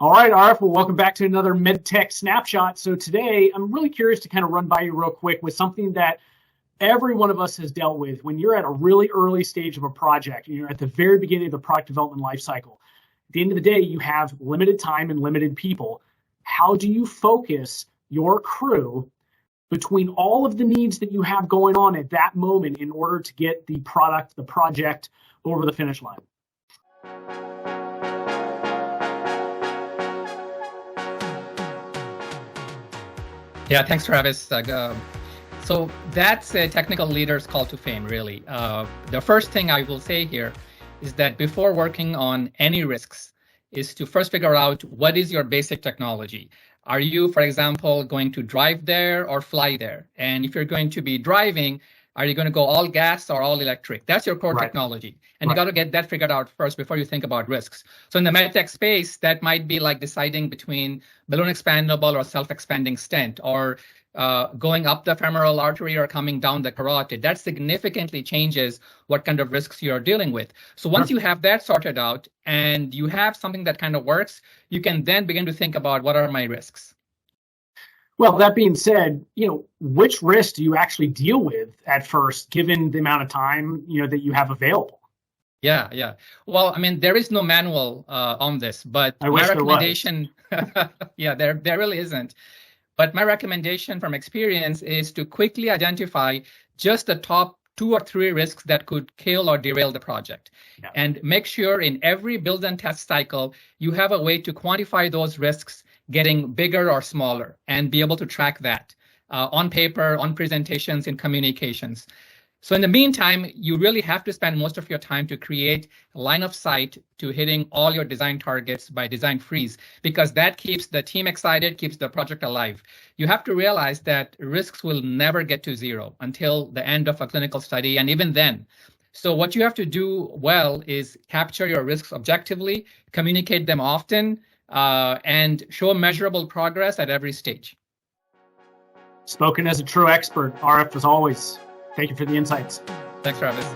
All right, Arif, well, welcome back to another Medtech Snapshot. So today, I'm really curious to kind of run by you real quick with something that every one of us has dealt with. When you're at a really early stage of a project, you're at the very beginning of the product development life cycle. At the end of the day, you have limited time and limited people. How do you focus your crew between all of the needs that you have going on at that moment in order to get the product, the project over the finish line? Yeah, thanks, Travis. So that's a technical leader's call to fame, really. The first thing I will say here is that before working on any risks is to first figure out what is your basic technology. Are you, for example, going to drive there or fly there? And if you're going to be driving, are you going to go all gas or all electric? That's your core technology. And you got to get that figured out first before you think about risks. So in the medtech space, that might be like deciding between balloon expandable or self-expanding stent, or going up the femoral artery or coming down the carotid. That significantly changes what kind of risks you're dealing with. So once you have that sorted out and you have something that kind of works, you can then begin to think about what are my risks. Well, that being said, which risk do you actually deal with at first, given the amount of time, that you have available? Yeah. Well, I mean, there is no manual on this, but I wish my recommendation, there was. yeah, there really isn't. But my recommendation from experience is to quickly identify just the top 2 or 3 risks that could kill or derail the project. Yeah. And make sure in every build and test cycle, you have a way to quantify those risks getting bigger or smaller and be able to track that on paper, on presentations, in communications. So in the meantime, you really have to spend most of your time to create a line of sight to hitting all your design targets by design freeze, because that keeps the team excited, keeps the project alive. You have to realize that risks will never get to zero until the end of a clinical study, and even then. So what you have to do well is capture your risks objectively, communicate them often, and show measurable progress at every stage. Spoken as a true expert, Arif, as always. Thank you for the insights. Thanks, Travis.